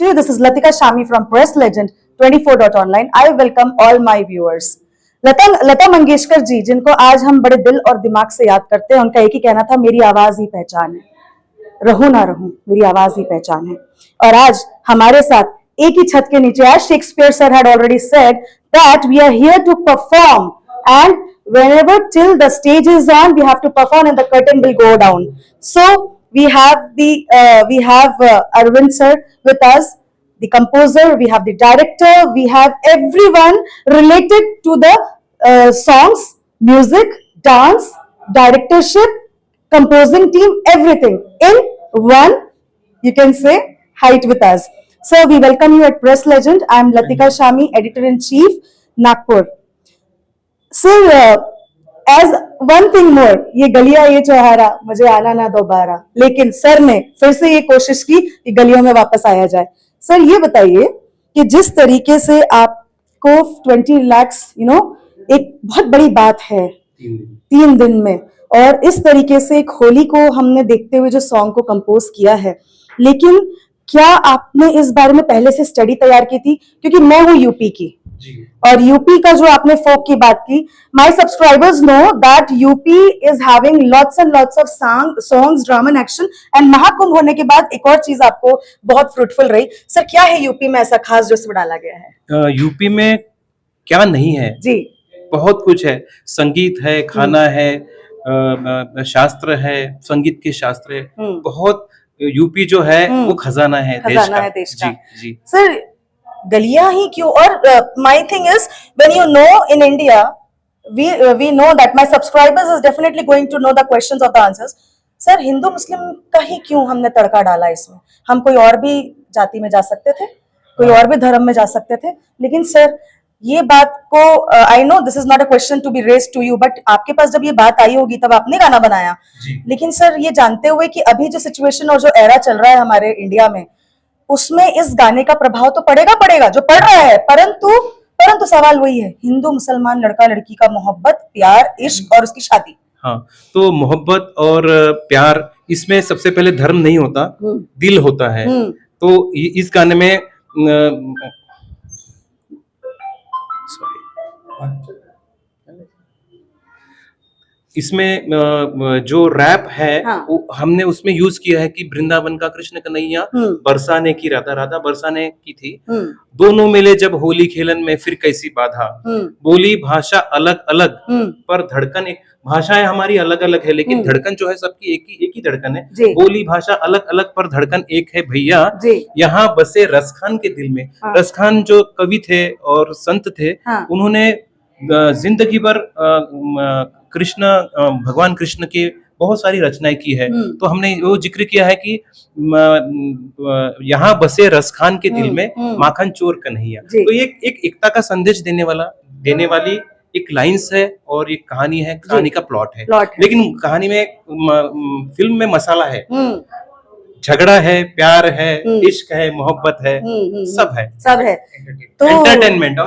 to you. This is Latika Shami from Press Legend 24.online. I welcome all my viewers. Lata Mangeshkar ji, जिनको आज हम बड़े दिल और दिमाग से याद करते हैं, उनका एक ही कहना था, मेरी आवाज ही पहचान है, रहूं ना रहूं मेरी आवाज ही पहचान है। और आज हमारे साथ एक ही छत के नीचे, as Shakespeare sir had already said that we are here to perform, and whenever till the stage is on, we have to perform and the curtain will go down. So we have Arvind sir with us, the composer, we have the director, we have everyone related to the songs, music, dance, directorship, composing team, everything in one, you can say, height with us. So we welcome you at Press Legend. I am Latika Shami, editor-in-chief, Nagpur. Sir, as one thing more, ये गलियां ये चौहारा मुझे आना ना दोबारा, लेकिन sir ने फिर से ये कोशिश की कि गलियों में वापस आया जाए। सर ये बताइए कि जिस तरीके से आपको 20 लाख एक बहुत बड़ी बात है 3 दिन में, और इस तरीके से एक होली को हमने देखते हुए जो सॉन्ग को कंपोज किया है, लेकिन क्या आपने इस बारे में पहले से स्टडी तैयार की थी? क्योंकि मैं हूँ यूपी की जी। और यूपी का जो आपने फोक की बात की, my subscribers know that UP is having lots and lots of songs, drama and action, and Mahakumbh होने के बाद एक और चीज आपको बहुत फ्रूटफुल रही। सर क्या है यूपी में ऐसा खास जो इसमें डाला गया है? यूपी में क्या नहीं है जी, बहुत कुछ है। संगीत है, खाना है, शास्त्र है, संगीत के शास्त्र है, बहुत। यूपी जो है वो खजाना है देश का। जी सर गलियां ही क्यों? और my thing is, when you know in India, we know that my subscribers is definitely going to know the questions और द आंसर्स। सर हिंदू मुस्लिम का ही क्यों हमने तड़का डाला इसमें? हम कोई और भी जाति में जा सकते थे, कोई और भी धर्म में जा सकते थे, लेकिन सर ये बात को, I know this is not a question to be raised to you, but आपके पास जब ये बात आई होगी तब आपने गाना बनाया। लेकिन सर ये जानते हुए कि अभी जो सिचुएशन और जो एरा चल रहा है हमारे इंडिया में, उसमें इस गाने का प्रभाव तो पड़ेगा जो पड़ रहा है, परंतु सवाल वही है, हिंदू मुसलमान, लड़का लड़की का मोहब्बत, प्यार, इश्क और उसकी शादी। हाँ, तो मोहब्बत और प्यार, इसमें सबसे पहले धर्म नहीं होता, दिल होता है। तो इस गाने में इसमें जो रैप है, हाँ, हमने उसमें यूज किया है कि वृंदावन का कृष्ण कन्हैया बरसाने की राधा, राधा बरसाने की थी, दोनों मिले जब होली खेलन में फिर कैसी बाधा, बोली भाषा अलग अलग पर धड़कन एक। भाषाएं हमारी अलग अलग है, लेकिन धड़कन जो है सबकी एक ही धड़कन है। बोली भाषा अलग अलग पर धड़कन एक है भैया, यहाँ बसे रसखान के दिल में। हाँ। रसखान जो कवि थे और संत थे, हाँ, उन्होंने जिंदगी भर कृष्ण, भगवान कृष्ण की बहुत सारी रचनाएं की है। तो हमने वो जिक्र किया है कि यहाँ बसे रसखान के दिल में माखन चोर कन्हैया। तो ये एक एकता का संदेश देने वाली एक लाइंस है और एक कहानी है, कहानी का प्लॉट है। लेकिन कहानी में, फिल्म में मसाला है, झगड़ा है, प्यार है, इश्क है, मोहब्बत है, सब है। तो एंटरटेनमेंट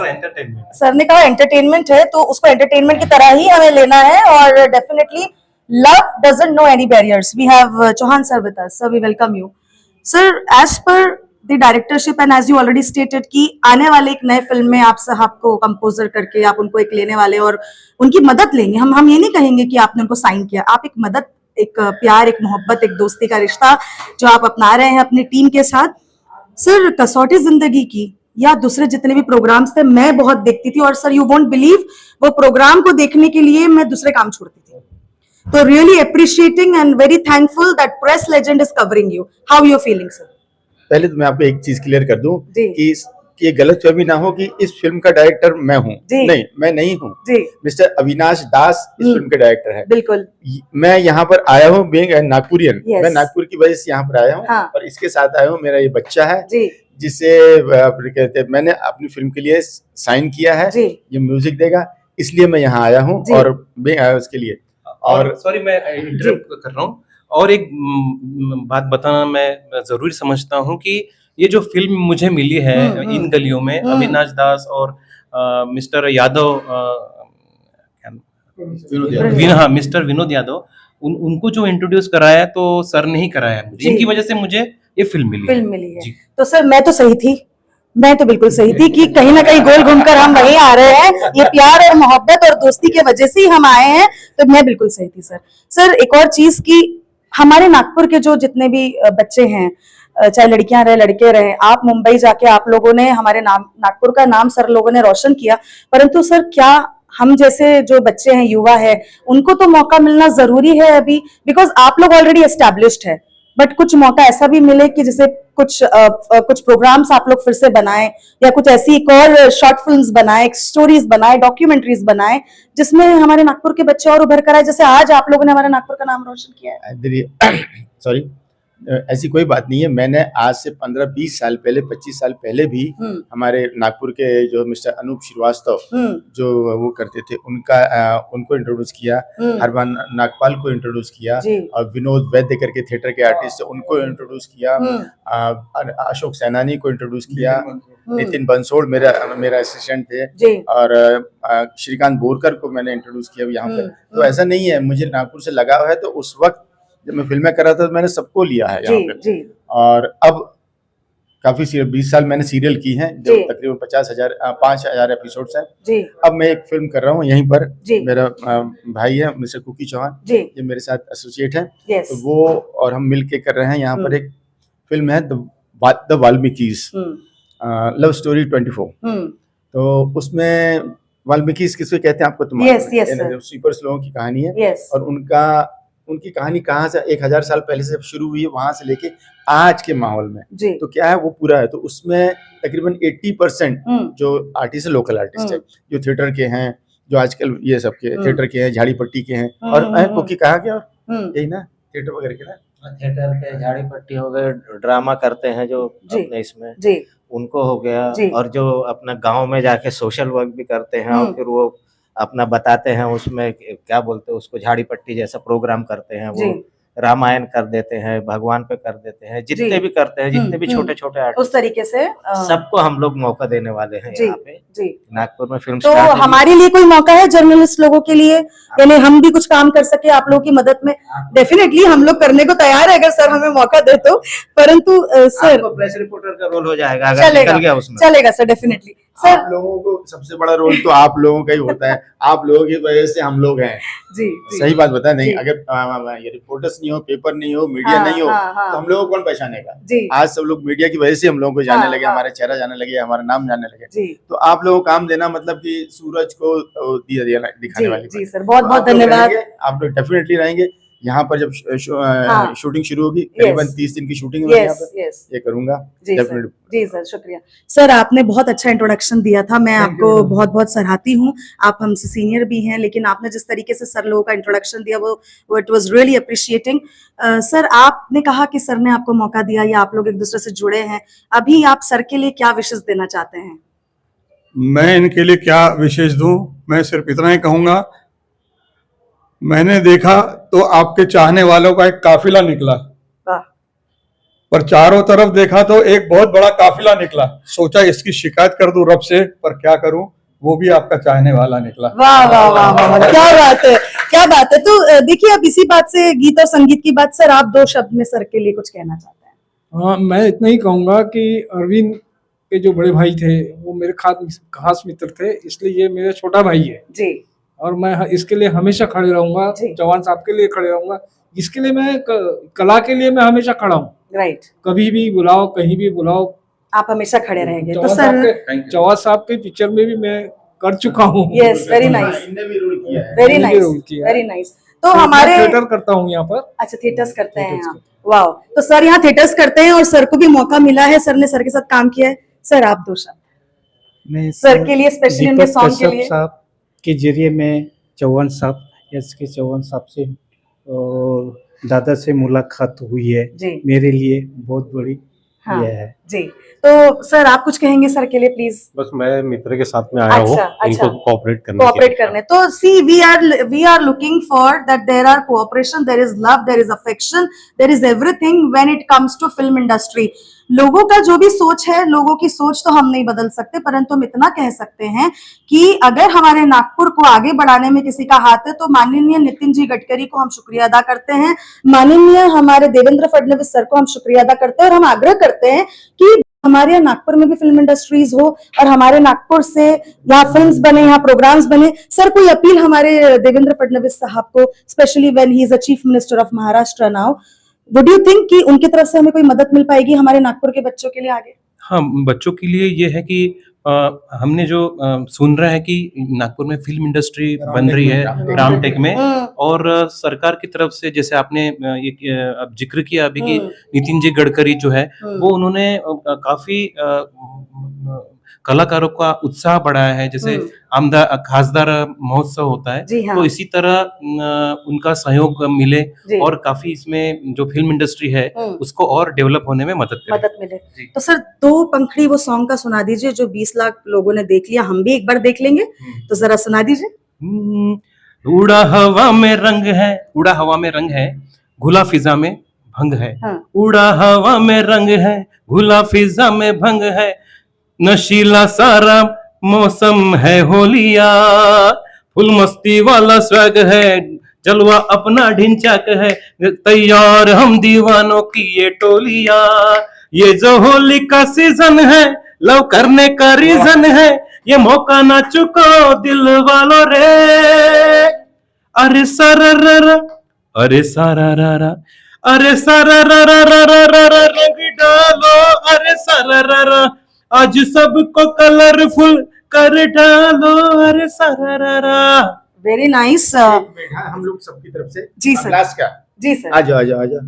सर ने कहा एंटरटेनमेंट है, तो उसको एंटरटेनमेंट की तरह ही हमें लेना है, और definitely love doesn't know any barriers. We have Chauhan sir with us. Sir we welcome you. Sir as per the directorship and as you already stated कि आने वाले एक नए फिल्म में आप साहब को कंपोजर करके आप उनको एक लेने वाले और उनकी मदद लेंगे। हम ये नहीं कहेंगे कि आपने उनको साइन किया, आप एक मदद, एक प्यार, एक मोहब्बत, एक दोस्ती का रिश्ता जो आप अपना रहे हैं अपनी टीम के साथ। सर कसौटी जिंदगी की या दूसरे जितने भी प्रोग्राम्स थे, मैं बहुत देखती थी, और सर यू वोंट बिलीव, वो प्रोग्राम को देखने के लिए मैं दूसरे काम छोड़ती थी। तो really appreciating and very thankful that press legend is covering you. How you feeling sir? पहले तो मैं आपको एक चीज क्लियर कर दूं कि ये गलतफहमी ना हो कि इस फिल्म का डायरेक्टर मैं हूँ। नहीं, मैं नहीं हूँ। मिस्टर अविनाश दास इस फिल्म के डायरेक्टर है। बिल्कुल। मैं यहाँ पर आया हूँ नागपुरियन, मैं नागपुर की वजह से यहाँ पर आया हूँ। हाँ। और इसके साथ आया हूँ, मेरा ये बच्चा है जिसे कहते हैं, मैंने अपनी फिल्म के लिए साइन किया है, ये म्यूजिक देगा, इसलिए मैं यहाँ आया हूँ और उसके लिए। और सॉरी मैं इंटरप्ट कर रहा हूँ, और एक बात बताना मैं जरूरी समझता हूँ कि ये जो फिल्म मुझे मिली है इन गलियों में, अविनाश दास और मिस्टर यादव, मिस्टर विनोद यादव, उनको जो इंट्रोड्यूस कराया तो सर ने ही कराया मुझे। इनकी वजह से मुझे ये फिल्म मिली है। जी। तो सर मैं तो सही थी, मैं तो बिल्कुल सही थी कि कहीं ना कहीं गोल घूमकर हम वहीं आ रहे हैं, ये प्यार और मोहब्बत और दोस्ती के वजह से ही हम आए हैं, तो मैं बिल्कुल सही थी सर। सर एक और चीज की, हमारे नागपुर के जो जितने भी बच्चे हैं, चाहे लड़कियां रहे लड़के रहे, आप मुंबई जाके आप लोगों ने हमारे नागपुर का नाम सर लोगों ने रोशन किया, परंतु सर क्या हम जैसे जो बच्चे हैं, युवा है, उनको तो मौका मिलना जरूरी है अभी, बिकॉज आप लोग ऑलरेडी एस्टैब्लिश्ड है, बट कुछ मौका ऐसा भी मिले कि जैसे कुछ प्रोग्राम्स आप लोग फिर से बनाएं, या कुछ ऐसी एक और शॉर्ट फिल्म्स बनाएं, स्टोरीज बनाएं, डॉक्यूमेंट्रीज बनाएं, जिसमें हमारे नागपुर के बच्चे और उभर कर आए, जैसे आज आप लोगों ने हमारे नागपुर का नाम रोशन किया है। सॉरी, ऐसी कोई बात नहीं है। मैंने आज से 15-20 साल पहले, 25 साल पहले भी हमारे नागपुर के जो मिस्टर अनूप श्रीवास्तव जो वो करते थे, उनको इंट्रोड्यूस किया, हरमान नागपाल को इंट्रोड्यूस किया, और विनोद वैद्य करके थिएटर के आर्टिस्ट उनको इंट्रोड्यूस किया, अशोक सैनानी को इंट्रोड्यूस किया, नितिन बंसोड़ मेरा असिस्टेंट थे, और श्रीकांत बोरकर को मैंने इंट्रोड्यूस किया यहाँ पर। तो ऐसा नहीं है, मुझे नागपुर से लगाव है, तो उस वक्त जब मैं फिल्में कर रहा था तो मैंने सबको लिया है यहाँ पे। और अब काफी 20 साल मैंने सीरियल की हैं, जो तकरीबन 5,000 एपिसोड्स हैं। अब मैं एक फिल्म कर रहा हूँ यहीं पर, मेरा भाई है मिस्टर कुकी चौहान, ये मेरे साथ एसोसिएट है, तो वो और हम मिल के कर रहे हैं यहाँ पर। एक फिल्म है द वाल्मीकिस, लव स्टोरी 24। तो उसमें वाल्मीकिस किसको कहते हैं आपको तुम्हारे सुपर लोगों की कहानी है, और उनकी कहानी कहाँ से 1000 साल पहले से शुरू हुई है, वहां से लेके आज के माहौल में तो क्या है वो पूरा है। तो उसमें तकरीबन 80% जो आर्टिस्ट है लोकल आर्टिस्ट है, जो थिएटर के हैं, जो आजकल ये सब के थिएटर के हैं, झाड़ी पट्टी के हैं, और कुकी कहा क्या यही ना, थिएटर वगैरह के ना, थिएटर के झाड़ी पट्टी हो गए, ड्रामा करते हैं जो अपने इसमें उनको हो गया, और जो अपना गांव में जाके सोशल वर्क भी करते हैं, और फिर वो अपना बताते हैं, उसमें क्या बोलते हैं उसको, झाड़ी पट्टी जैसा प्रोग्राम करते हैं, वो रामायण कर देते हैं, भगवान पे कर देते हैं, जितने भी करते हैं, जितने भी छोटे छोटे आर्टिस्ट, उस तरीके से सबको हम लोग मौका देने वाले हैं यहाँ पे नागपुर में फिल्म। तो हमारे लिए कोई मौका है जर्नलिस्ट लोगों के लिए, यानी हम भी कुछ काम कर सके आप लोगों की मदद में? डेफिनेटली हम लोग करने को तैयार है, अगर सर हमें मौका दे तो, परंतु सर प्रेस रिपोर्टर का रोल हो जाएगा अगर निकल गया उसमें। चलेगा सर, डेफिनेटली सर। आप लोगों को सबसे बड़ा रोल तो आप लोगों का ही होता है, आप लोगों की वजह से हम लोग हैं। सही बात बता, नहीं अगर ये रिपोर्टर्स नहीं हो, पेपर नहीं हो, मीडिया नहीं हो, तो हम लोगों को कौन पहचानेगा? आज सब लोग मीडिया की वजह से हम लोगों को जाने लगे, हमारा चेहरा जाने लगे, हमारा नाम जाने लगे। तो आप लोगों को काम देना मतलब कि सूरज को दिखाने वाली। जी सर, बहुत बहुत धन्यवाद। आप लोग डेफिनेटली रहेंगे यहाँ पर जब शूटिंग शुरू होगी, करीबन 30 दिन की शूटिंग है यहाँ पर, ये करूंगा। जी सर, शुक्रिया सर, आपने बहुत अच्छा इंट्रोडक्शन दिया था, मैं आपको बहुत बहुत सराहती हूँ। आप हमसे सीनियर भी हैं, लेकिन आपने जिस तरीके से सर लोगों का इंट्रोडक्शन दिया वो it was really appreciating. Sir आपने कहा कि सर ने आपको मौका दिया, या आप लोग एक दूसरे से जुड़े हैं, अभी आप सर के लिए क्या विशेष देना चाहते हैं? मैं इनके लिए क्या विशेष दूं, मैं सिर्फ इतना ही कहूंगा, मैंने देखा तो आपके चाहने वालों का एक काफिला निकला, पर चारों तरफ देखा तो एक बहुत बड़ा काफिला निकला। सोचा इसकी शिकायत कर दूं रब से, पर क्या करूं, वो भी आपका चाहने वाला निकला। वाह वाह वाह वाह, क्या बात है, क्या बात है। तो देखिए, अब इसी बात से गीत और संगीत की बात, सर आप 2 शब्द में सर के लिए कुछ कहना चाहते हैं? हाँ, मैं इतना ही कहूंगा कि अरविंद के जो बड़े भाई थे वो मेरे खास मित्र थे, इसलिए ये मेरा छोटा भाई है जी, और मैं इसके लिए हमेशा खड़े रहूंगा, चौहान साहब के लिए खड़े रहूंगा, इसके लिए मैं कला के लिए मैं हमेशा खड़ा हूँ। राइट, कभी भी बुलाओ, कहीं भी बुलाओ, आप हमेशा खड़े रहेंगे। तो सर चौहान साहब के पिक्चर में भी मैं कर चुका हूँ। Yes, very nice, very nice, very nice. तो हमारे थिएटर करता हूँ यहाँ पर। अच्छा, थिएटर्स करते हैं यहाँ, वाह। तो सर यहाँ थिएटर्स करते हैं, और सर को भी मौका मिला है, सर ने सर के साथ काम किया है। सर आप 2 शब्द सर के लिए, स्पेशली उनके सॉन्ग के लिए। साहब के जरिए मैं चौहान साहब, एस.के. चौहान साहब से और दादा से मुलाकात हुई है, मेरे लिए बहुत बड़ी यह है। जी। तो सर आप कुछ कहेंगे सर के लिए प्लीज? बस मैं मित्र के साथ में आया हूँ इनको कोऑपरेट करने। तो see we are looking for that there are cooperation, there is love, there is affection, there is everything when it comes to film industry. लोगों का जो भी सोच है, लोगों की सोच तो हम नहीं बदल सकते, परंतु हम इतना कह सकते हैं कि अगर हमारे नागपुर को आगे बढ़ाने में किसी का हाथ है तो माननीय नितिन जी गडकरी को हम शुक्रिया अदा करते हैं, माननीय हमारे देवेंद्र फडणवीस सर को हम शुक्रिया अदा करते हैं, और हम आग्रह करते हैं कि हमारे यहाँ नागपुर में भी फिल्म इंडस्ट्रीज हो और हमारे नागपुर से यहाँ फिल्म्स बने, यहाँ प्रोग्राम्स बने। सर कोई अपील हमारे देवेंद्र फडणवीस साहब को, specially when he is a chief minister of Maharashtra now, would you think कि उनकी तरफ से हमें कोई मदद मिल पाएगी हमारे नागपुर के बच्चों के लिए आगे? हाँ, बच्चों के लिए ये है कि हमने जो सुन रहा है कि नागपुर में फिल्म इंडस्ट्री बन रही है रामटेक में, और सरकार की तरफ से जैसे आपने ये अब जिक्र किया अभी कि नितिन जी गडकरी जो है वो उन्होंने काफी कलाकारों का उत्साह बढ़ाया है, जैसे खासदार महोत्सव होता है, हाँ। तो इसी तरह उनका सहयोग मिले और काफी इसमें जो फिल्म इंडस्ट्री है उसको और डेवलप होने में मदद मिले। तो सर दो पंखड़ी वो सॉन्ग का सुना दीजिए जो 20 लाख लोगों ने देख लिया, हम भी एक बार देख लेंगे, तो जरा सुना दीजिए। उड़ा हवा में रंग है, उड़ा हवा में रंग है, घुला फिजा में भंग है, हाँ। उड़ा हवा में रंग है, घुला फिजा में भंग है, नशीला सारा मौसम है होलिया, फुल मस्ती वाला स्वैग है, जलवा अपना ढिंचाक है, तैयार हम दीवानों की ये टोलिया, ये जो होली का सीजन है, लव करने का रीजन है, ये मौका ना चुको दिल वालों रे, अरे सारा अरे सारा अरे सारा रंग डालो, अरे सारा आज सबको कलरफुल कर डालो, अरे सारा। Very nice. हम लोग सबकी तरफ से जी सर, का जी सर, आ जाओ।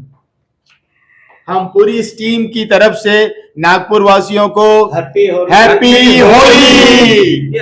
हम पूरी इस टीम की तरफ से नागपुर वासियों को हैप्पी होली।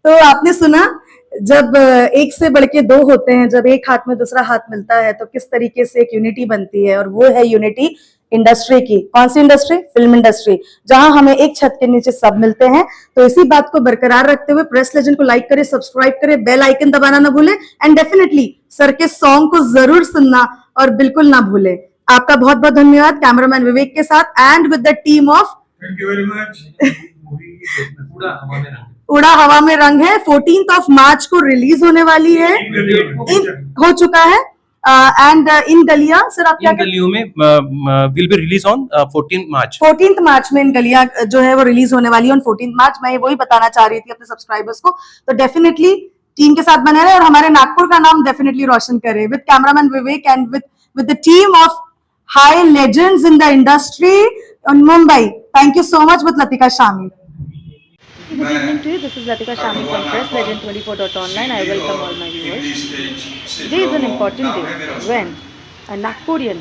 तो आपने सुना, जब एक से बढ़ के दो होते हैं, जब एक हाथ में दूसरा हाथ मिलता है तो किस तरीके से एक यूनिटी बनती है, और वो है यूनिटी इंडस्ट्री की। कौन सी इंडस्ट्री? फिल्म इंडस्ट्री, जहां हमें एक छत के नीचे सब मिलते हैं। तो इसी बात को बरकरार रखते हुए प्रेस लेजेंड को लाइक करें, सब्सक्राइब करें, बेल आइकन दबाना ना भूलें, एंड डेफिनेटली सर के सॉन्ग को जरूर सुनना और बिल्कुल ना भूलें। आपका बहुत बहुत धन्यवाद कैमरामैन विवेक के साथ and with the team of, thank you very much. उड़ा हवा में रंग है 14 मार्च को रिलीज होने वाली है, हो चुका है, एंड इन गलिया सर आप क्या, इन गलियों में विल बी रिलीज ऑन 14 मार्च में इन गलिया जो है वो रिलीज होने वाली है ऑन 14 मार्च। मैं वही बताना चाह रही थी अपने सब्सक्राइबर्स को, तो डेफिनेटली टीम के साथ बने रहे और हमारे नागपुर का नाम डेफिनेटली रोशन करे with cameraman Vivek and with the team of high legends in the industry in Mumbai. Thank you so much with Latika Shami. Good evening to you. This is Latika Shami from Press Legend 24.online. I welcome all my viewers. Today is an important day when a Nagpurian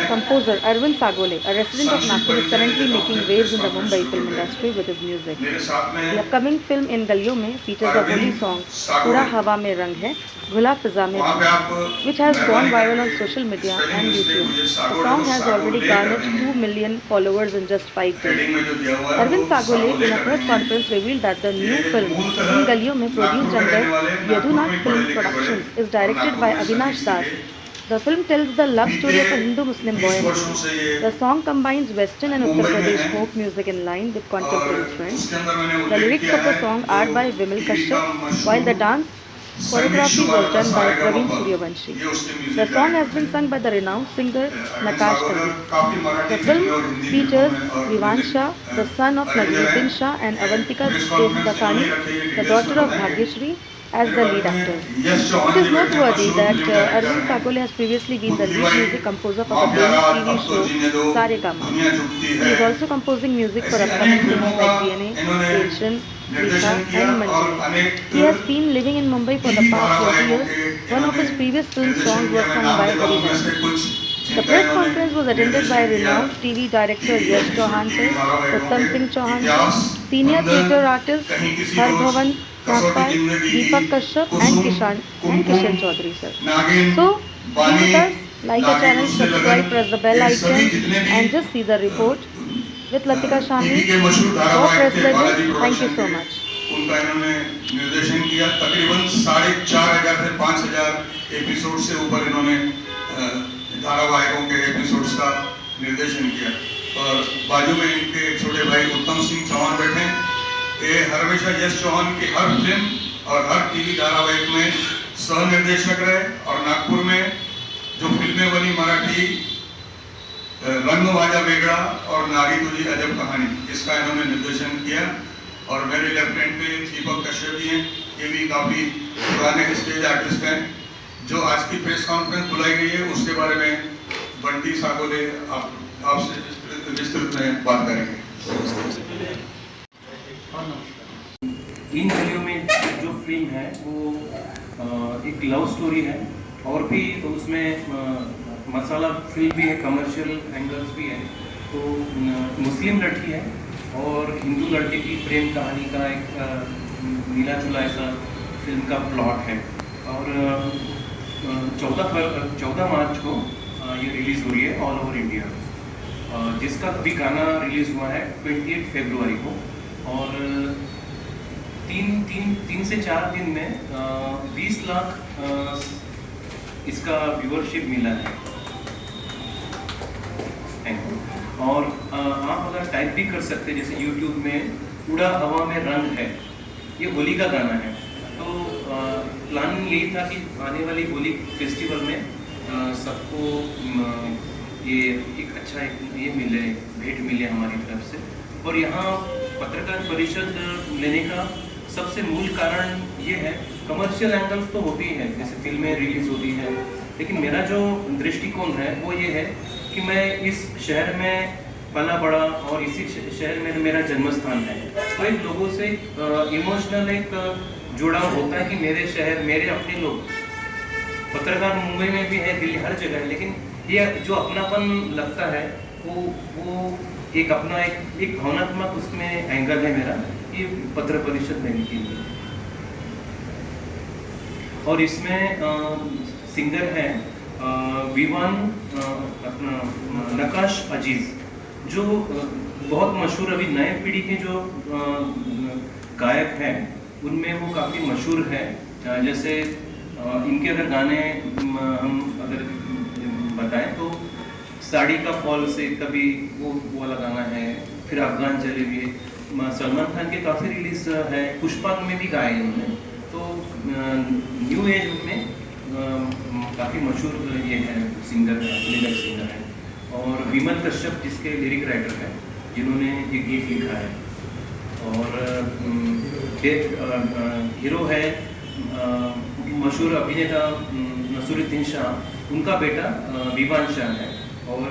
composer Arvind Sagole, a resident of Nagpur, is currently making waves in the Mumbai film industry with his music. The upcoming film In Galiyon Mein features a holy song Uda Hawa Mein Rang Hai, Ghula Fiza Mein Bhang, which has gone viral on social media and YouTube. The song has already garnered 2 million followers in just 5 days. Arvind Sagole in a press conference revealed that the new film In Galiyon Mein, produced under Yadunnath Film Productions, is directed by Avinash Das. The film tells the love story of a Hindu-Muslim boy and girl. The song combines Western and Uttar Pradesh folk music in line with contemporary trends. The lyrics of the song are by Vimal Kashyap, while the dance choreography was done by Praveen Suryavanshi. The song has been sung by the renowned singer Nakash Tanvi. The film features Vivansha, the son of Naziruddin Shah, and Avantika Devdakani, the daughter of Bhagyashree, as the lead actors. It is noteworthy that Arvind Sagole has previously been the lead music composer for the famous TV show Saregama. He is also composing music for upcoming films like DNA, Action, Lisa and Manjari. He has been living in Mumbai for the past 20 years. One of his previous film songs was sung by Hari Nair. The press conference was attended by renowned TV director Yash Chauhan sir, Uttam Singh Chauhan sir, senior theatre artist Harbhavan Nagpal, Deepak Kashyap and Kishan Chaudhary sir. So, be with us, like our channel, subscribe, press the bell icon and just see the report. with Latika Shami, TV के मशहूर for धारावाहिक Press के Legend. Balaji Thank you production so के much. उनका इन्होंने निर्देशन किया। तकरीबन 4,500 से 5,000 एपिसोड से ऊपर इन्होंने धारावाहिकों के एपिसोड्स का निर्देशन किया। और बाजू में इनके छोटे भाई उत्तम सिंह चौहान बैठे। ये हमेशा यश चौहान की हर फिल्म और हर टीवी धारावाहिक में सह निर्देशक रहे। और नागपुर में जो फिल्में बनी मराठी, रंगवाजा वेगड़ा और नारी तुझी अजब कहानी, इसका इन्होंने निर्देशन किया। और मेरे लेफ्ट हैंड पे दीपक कश्यप जी हैं, ये भी काफ़ी पुराने स्टेज आर्टिस्ट हैं। जो आज की प्रेस कॉन्फ्रेंस बुलाई गई है उसके बारे में बंटी सागोले आपसे विस्तृत में बात करेंगे। इन गलियों में जो फिल्म है वो एक लव स्टोरी है और भी तो उसमें मसाला फिल्म भी है, कमर्शियल एंगल्स भी है। तो मुस्लिम लड़की है और हिंदू लड़के की प्रेम कहानी का एक मिला जुला ऐसा फिल्म का प्लॉट है। और 14 मार्च को ये रिलीज़ हो रही है ऑल ओवर इंडिया, जिसका भी गाना रिलीज़ हुआ है 28 फरवरी को। और तीन से 4 दिन में 20 लाख इसका व्यूअरशिप मिला है। और आप अगर टाइप भी कर सकते हैं, जैसे YouTube में उड़ा हवा में रंग है, ये होली का गाना है। तो प्लान यही था कि आने वाली होली फेस्टिवल में सबको ये एक अच्छा ये मिले, भेंट मिले हमारी तरफ से। और यहाँ पत्रकार परिषद लेने का सबसे मूल कारण ये है, कमर्शियल एंगल्स तो होती है, जैसे फिल्में रिलीज होती है, लेकिन मेरा जो दृष्टिकोण है वो ये है कि मैं इस शहर में पला बड़ा और इसी शहर में मेरा जन्म स्थान है। तो एक लोगों से इमोशनल एक जुड़ाव होता है कि मेरे शहर, मेरे अपने लोग। पत्रकार मुंबई में भी है, दिल्ली, हर जगह है, लेकिन ये जो अपनापन लगता है वो एक अपना एक भावनात्मक उसमें एंगल है मेरा, ये पत्र परिषद लेने के लिए। और इसमें सिंगर है विवान अपना नकाश अजीज, जो बहुत मशहूर अभी नए पीढ़ी के जो गायक हैं उनमें वो काफ़ी मशहूर है। जैसे इनके अगर गाने हम अगर बताएं तो साड़ी का फॉल से कभी वो वाला गाना है, फिर अफगान चले हुए, सलमान खान के काफ़ी रिलीज है, पुष्पा में भी गाए उन्होंने। तो न्यू एज में काफ़ी मशहूर ये है सिंगर, लिरिक सिंगर है। और विमल कश्यप जिसके लिरिक राइटर हैं, जिन्होंने ये गीत लिखा है। और हीरो है मशहूर अभिनेता नसीरुद्दीन शाह, उनका बेटा विवान शाह है। और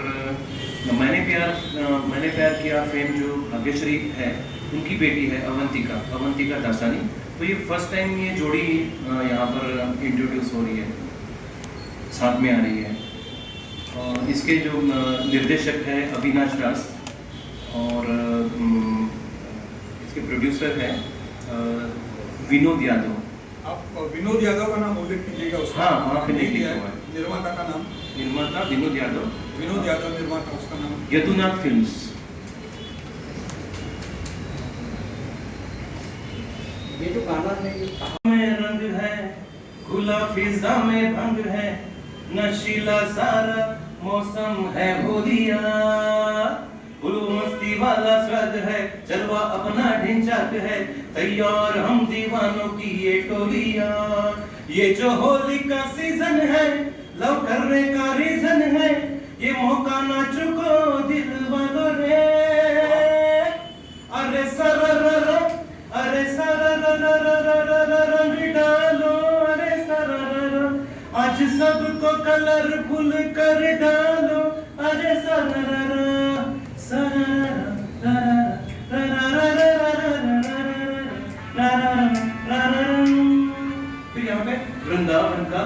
मैंने प्यार किया फेम जो भाग्यश्री है, उनकी बेटी है अवंतिका दासानी। तो ये फर्स्ट टाइम ये जोड़ी यहाँ पर इंट्रोड्यूस हो रही है, साथ में आ रही है। इसके जो निर्देशक है अविनाश दास और इसके प्रोड्यूसर है विनोद यादव। आप विनोद यादव का नाम उल्लेख कीजिएगा उसका। हाँ, वहाँ पे नहीं लिखा हुआ है। निर्माता का नाम? निर्माता विनोद यादव, निर्माता उसका नाम यदुनाथ फिल्म्स। ये जो गाना है में रंग है, खुला फिजा में भंग है, नशीला सारा मौसम है होलिया, गुरु मस्ती वाला स्वर्ग है, जलवा अपना ढिंचाक है, तैयार हम दीवानों की ये टोलिया। ये जो होली का सीजन है, लव करने का रीजन है, ये मौका ना चुको दिल वालों रे। अरे सरर अरे सरर रंग डालो, अरे सरर आज सबको कलरफुल कर डालो, अरे सरर फिर यहाँ पे वृंदावन का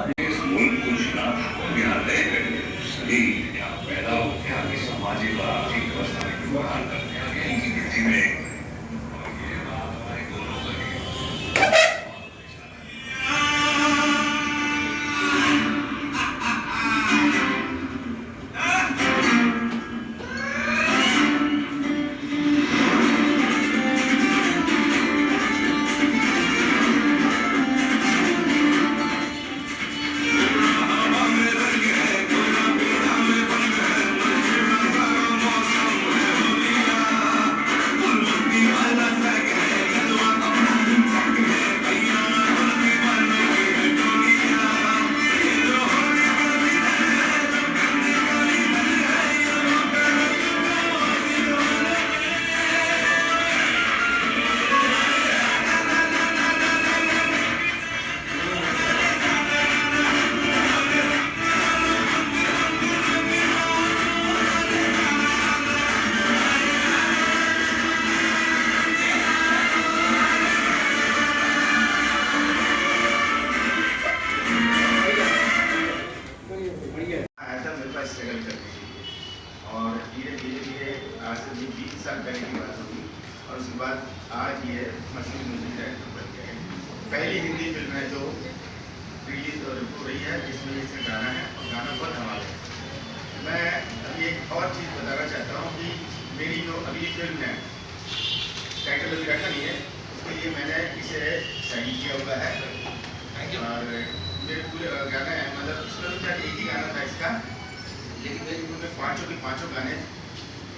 पैदा होकर आगे सामाजिक और आर्थिक व्यवस्था में व्यवहार करते हैं कि किसी में फिल्म है जो रिलीज हो रही है, जिसमें इसका गाना है और गाना बहुत धमाल है। मैं अभी एक और चीज़ बताना चाहता हूँ कि मेरी जो अभी फिल्म है, टाइटल अभी रखा नहीं है, उसके लिए मैंने इसे साइन किया हुआ है और मेरे पूरे गाने हैं, मतलब उसमें तो क्या एक ही गाना था इसका, लेकिन मेरी फिल्म में पाँचों के पाँचों गाने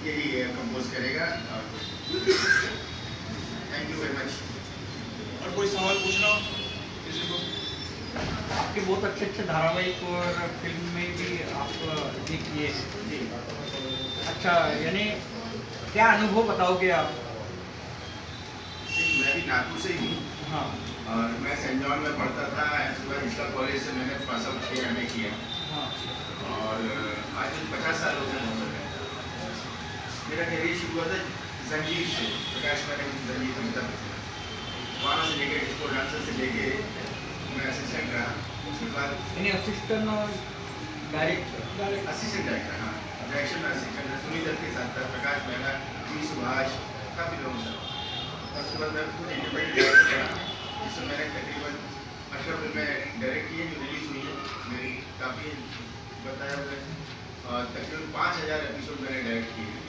यही कंपोज करेगा। Thank you very much. और कोई सवाल पूछना किसी को? आपके बहुत अच्छे अच्छे धारावाहिक और फिल्म में भी आप देखिए। अच्छा, यानी क्या अनुभव बताओगे आप? मैं भी नागपुर से ही हूँ। हाँ। और मैं सेंट जॉन में पढ़ता था, इसका कॉलेज से मैंने पास आउट 6 महीने किया। हाँ। और आज 50 साल हो गए मुंबई में। मेरा करियर शुरू हुआ था संगीत से, प्रकाश मैंने संगीत अमिताभ बच्चन, वहाँ से लेके डिस्को डांसर से लेके मैं असिस्टेंट रहा। उसके बाद यानी असिस्टेंट और डायरेक्टर? असिस्टेंट डायरेक्टर, हाँ, डायरेक्शन में असिस्टेंट सुनील दत्त के साथ था, प्रकाश मेहरा, जी सुभाष, काफ़ी लोगों से। और उसके बाद मैं खुद इंडिपेंडेंट डायरेक्टर करा, जिसमें मैंने तकरीबन 18 फिल्में डायरेक्ट की है जो रिलीज हुई है, मेरी काफ़ी बताया हुआ है। और तकरीबन 5000 एपिसोड मैंने डायरेक्ट किए हैं।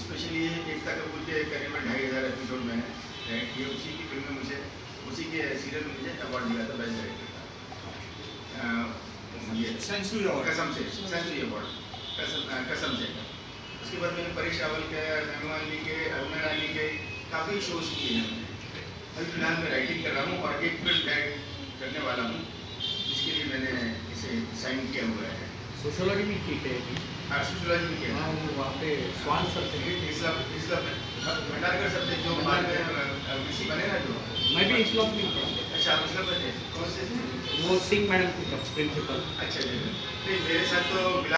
स्पेशली एकता कपूर के करीबन 2500 एपिसोड मैंने डायरेक्ट किए। उसी की फिल्म में मुझे, उसी के सीरियल में मुझे अवार्ड मिला था बेस्ट डायरेक्टर का, ये सेंचुरी अवार्ड, कसम से सेंचुरी अवार्ड, कसम से। उसके बाद मैंने परेश रावल के, मेहमान अली के, अरुणा रानी के काफ़ी शोज किए हैं। अभी फिलहाल मैं राइटिंग कर रहा हूँ और एक फिल्म डायरेक्ट करने वाला हूँ, जिसके लिए मैंने इसे साइन किया हुआ है। सोशियोलॉजी में ठीक है? हाँ, सोशियोलॉजी में किया। हाँ, वो वहाँ पे स्वान सर थे, इस्लाम भंडारकर सब थे जो बाद में किसी बने ना, जो मैं भी इस्लाम में था। अच्छा, आप इस्लाम में थे? कौन से? वो सिंह मैडम की प्रिंसिपल। अच्छा जी, मेरे साथ तो